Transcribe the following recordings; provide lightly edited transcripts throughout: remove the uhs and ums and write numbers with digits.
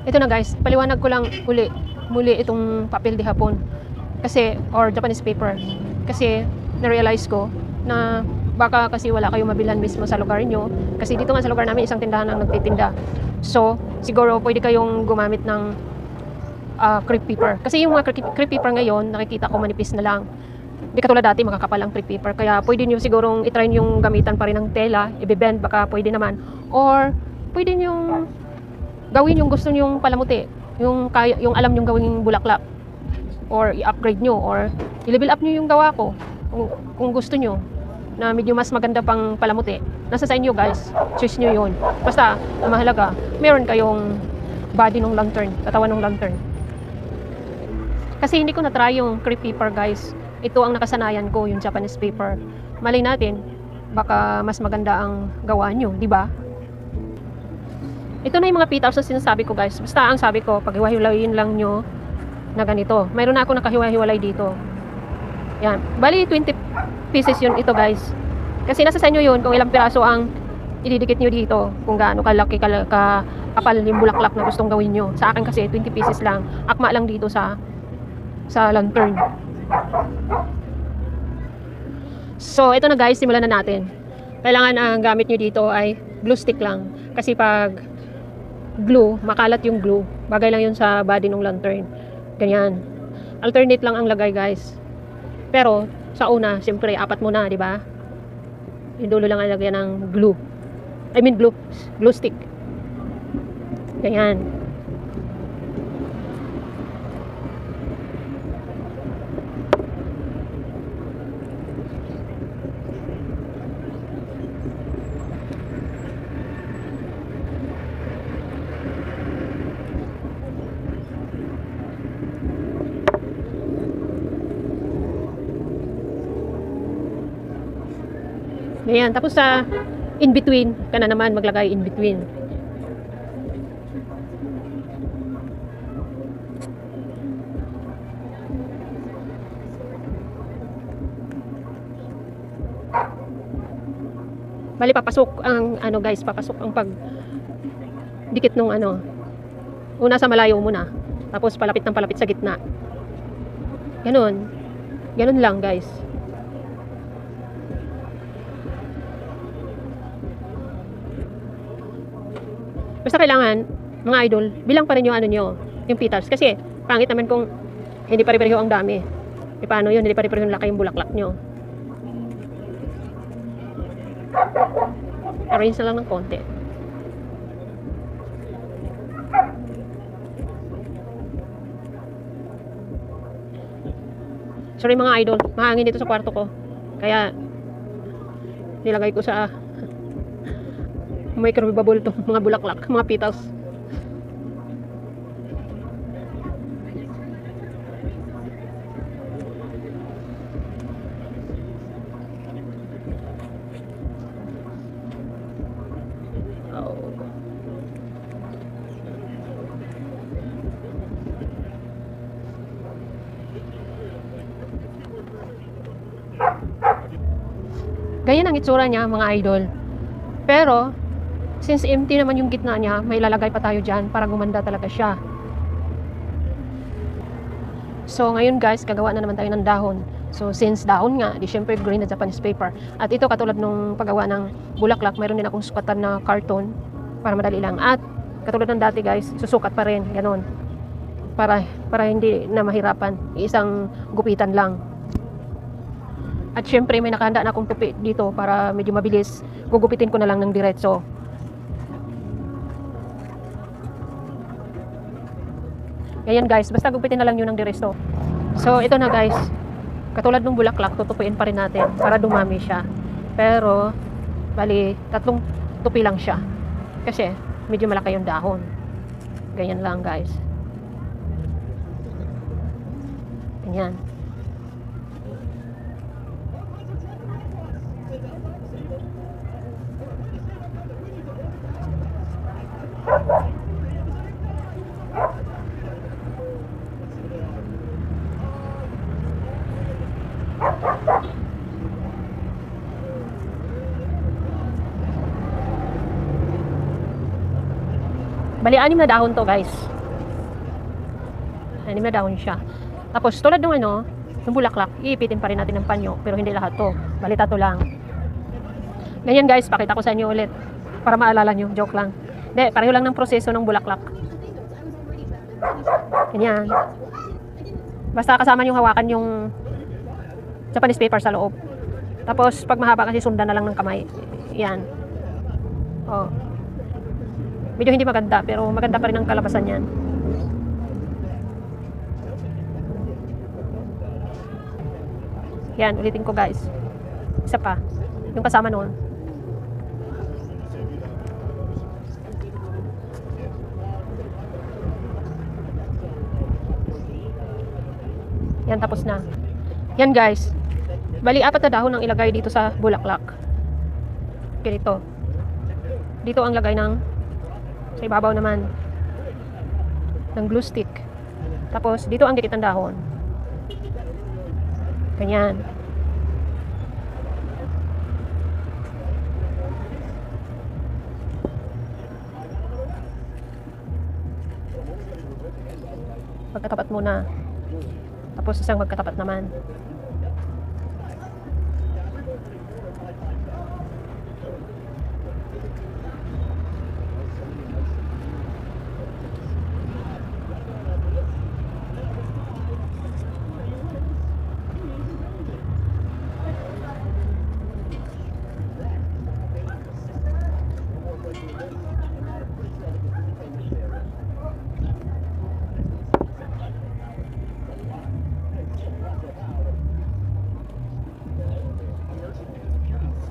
Ito na guys, paliwanag ko lang muli itong papel de hapon. Kasi, or Japanese paper. Kasi, na-realize ko na baka kasi wala kayong mabilhan mismo sa lugar nyo. Kasi dito nga sa lugar namin, isang tindahan ang nagtitinda. So, siguro pwede kayong gumamit ng crepe paper. Kasi yung mga crepe paper ngayon, nakikita ko manipis na lang. Hindi katulad dati, makakapal ang crepe paper. Kaya pwede nyo sigurong itry yung gamitan pa rin ng tela, i-bend, baka pwede naman. Or, pwede nyo gawin yung gusto nyong palamuti. Yung alam nyong gawing bulaklak. Or i-upgrade nyo. Or i-level up nyo yung gawa ko. Kung gusto nyo na medyo mas maganda pang palamuti. Nasa sa inyo guys. Choose nyo yun. Basta, ang mahalaga, meron kayong body ng lantern. Katawan ng lantern. Kasi hindi ko na-try yung crepe paper guys. Ito ang nakasanayan ko, yung Japanese paper. Malay natin, baka mas maganda ang gawa nyo, di ba? Ito na yung mga petals na sinasabi ko guys. Basta ang sabi ko, paghiwa-hiwalayin lang nyo na ganito. Mayroon na ako nakahiwa-hiwalay dito. Yan. Bali 20 pieces yun ito guys. Kasi nasa sa inyo yun kung ilang piraso ang ididikit nyo dito. Kung gaano kalaki, kapal yung bulaklak na gustong gawin nyo. Sa akin kasi 20 pieces lang. Akma lang dito sa lantern. So ito na guys, simulan na natin. Kailangan ang gamit nyo dito ay glue stick lang. Kasi pag glue, makalat yung glue. Bagay lang yun sa body ng lantern. Ganyan. Alternate lang ang lagay guys. Pero sa una, siyempre apat muna, di ba? Yung dulo lang ang lagyan ng glue. I mean glue stick. Ganyan. Ganyan. Tapos sa in between, ka na naman maglagay in between. Bali papasok ang guys, papasok ang pag dikit nung una sa malayo muna. Tapos palapit ng palapit sa gitna. Ganun. Ganun lang guys. Basta kailangan, mga idol, bilang pa rin yung yung petals. Kasi, pangit naman kung hindi pare-pareho ang dami. E paano yun? Hindi pare-pareho yung laki yung bulaklak nyo. Arrange na lang ng konti. Sorry mga idol, mahangin dito sa kwarto ko. Kaya, nilagay ko sa microwavable to mga bulaklak, mga petals. Oh. Ganyan ang itsura niya mga idol. Pero since empty naman yung gitna niya, may lalagay pa tayo dyan para gumanda talaga siya. So ngayon guys, gagawa na naman tayo ng dahon. So since dahon nga, di syempre green na Japanese paper. At ito katulad nung paggawa ng bulaklak, mayroon din akong sukatan na karton para madali lang. At katulad ng dati guys, susukat pa rin, ganon. Para hindi na mahirapan, isang gupitan lang. At syempre may nakahanda na akong tupi dito para medyo mabilis. Gugupitin ko na lang ng diretso. Ganyan guys, basta gupitin na lang yun ng diretso. So ito na guys, katulad ng bulaklak, tutupiin pa rin natin para dumami siya. Pero bali 3 tupi lang siya. Kasi medyo malaki yung dahon. Ganyan lang guys. Ganyan. Bali, 6 na dahon to guys. anim na dahon siya. Tapos tulad ng ng bulaklak, iipitin pa rin natin ng panyo, pero hindi lahat to. Balita to lang. Ganyan guys, pakita ko sa inyo ulit para maalala nyo, joke lang. Hindi, pareho lang ng proseso ng bulaklak. Ganyan. Basta kasama nyo hawakan yung Japanese paper sa loob. Tapos pag mahaba kasi sundan na lang ng kamay. Yan. Oh. Medyo hindi maganda, pero maganda pa rin ang kalabasan yan. Yan, ulitin ko guys. Isa pa. Yung kasama noon. Yan, tapos na. Yan guys. Bali, 4 na dahon ang ilagay dito sa bulaklak. Ganito. Dito ang lagay ng sa ibabaw naman ng glue stick. Tapos, dito ang dikit ng dahon. Ganyan. Magkatapat muna. Tapos isang magkatapat naman.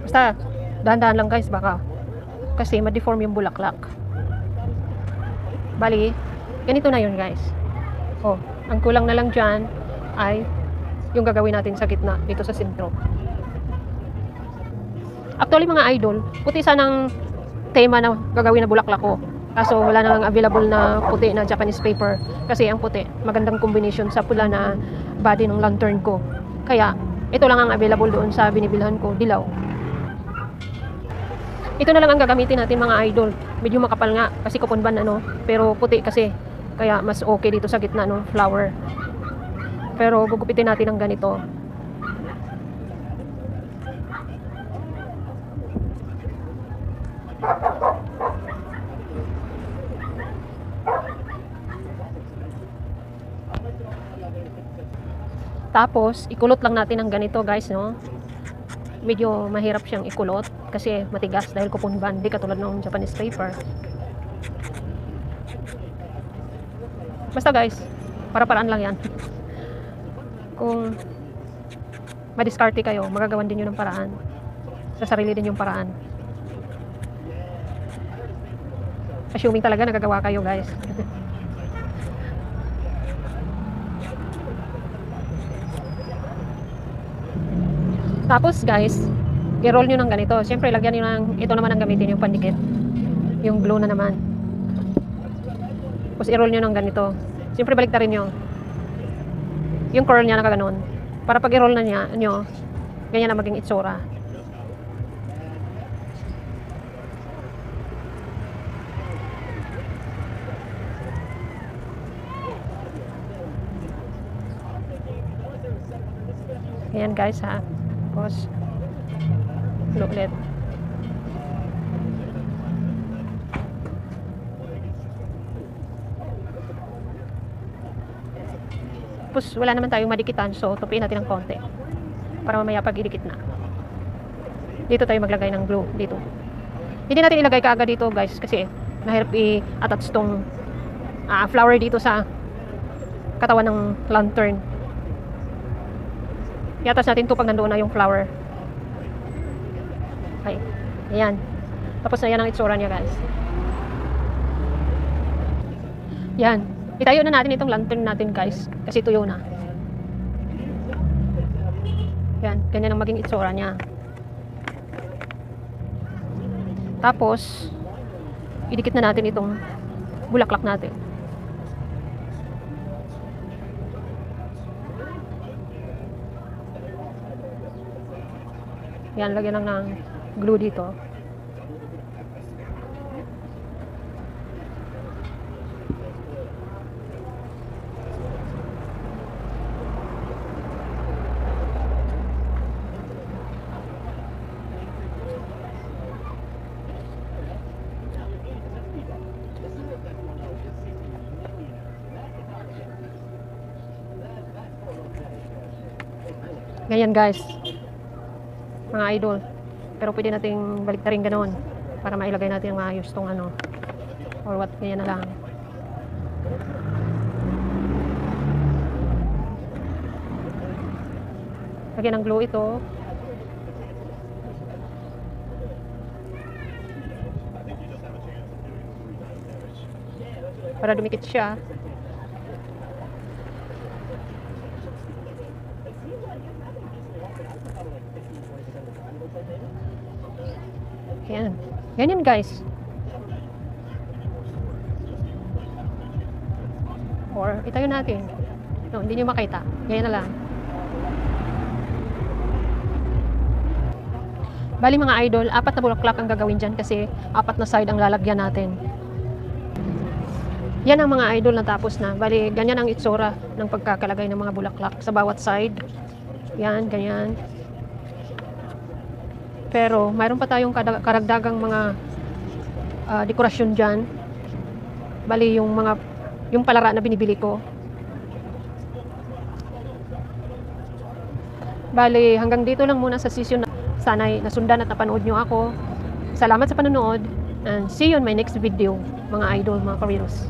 Basta, dahan-dahan lang guys, baka kasi ma-deform yung bulaklak. Bali, ganito na yun guys. Oh, ang kulang na lang dyan ay yung gagawin natin sa gitna, dito sa sentro. Actually mga idol, puti sanang tema na gagawin na bulaklak ko. Kaso wala na lang available na puti na Japanese paper. Kasi ang puti, magandang combination sa pula na body ng lantern ko. Kaya, ito lang ang available doon sa binibilhan ko, dilaw. Ito na lang ang gagamitin natin mga idol. Medyo makapal nga kasi kupunban pero puti kasi. Kaya mas okay dito sa gitna ng flower. Pero gugupitin natin ng ganito. Tapos ikulot lang natin ng ganito guys, medyo mahirap siyang ikulot kasi matigas dahil kupunban, di katulad ng Japanese paper. Basta guys, para-paraan lang yan. Kung madiskarte kayo, magagawan din yun ng paraan. Sa sarili din yung paraan. Assuming talaga nagagawa kayo guys. Tapos guys, i-roll nyo ng ganito. Siyempre, lagyan nyo ng, ito naman ang gamitin yung pandikit. Yung glue na naman. Tapos i-roll nyo ng ganito. Siyempre, baliktarin nyo. Yung curl niya nakaganon. Para pag i-roll na nyo, ganyan na maging itsura. Ayan guys ha. Tapos ulit. Tapos wala naman tayong madikitan, so tupiin natin ng konti para mamaya pag idikit na, dito tayo maglagay ng glue dito. Hindi natin ilagay kaagad dito guys kasi mahirap i-attach tong flower dito sa katawan ng lantern. I-attach natin ito pag nandoon na yung flower. Okay, ayan. Tapos na yan ang itsura niya guys. Yan. Itayo na natin itong lantern natin guys kasi tuyo na. Yan, ganyan ang maging itsura niya. Tapos idikit na natin itong bulaklak natin. Yan, lagyan lang ng glue dito. Ganyan guys, mga idol. Pero pwede nating baliktarin ganon para mailagay natin ang maayos tong ano. Or what, ganyan na lang. Lagyan ng glue ito. Para dumikit siya. Ayan. Ganyan guys. Or itayo natin. No, hindi nyo makita. Ganyan na lang. Bali mga idol, 4 na bulaklak ang gagawin dyan kasi 4 na side ang lalagyan natin. Yan ang mga idol na tapos na. Bali, ganyan ang itsura ng pagkakalagay ng mga bulaklak sa bawat side. Yan, ganyan. Pero, mayroon pa tayong karagdagang mga dekorasyon dyan. Bali, yung palara na binibili ko. Bali, hanggang dito lang muna sa session na sana'y nasundan at napanood nyo ako. Salamat sa panonood and see you in my next video, mga idol, mga Kawiros.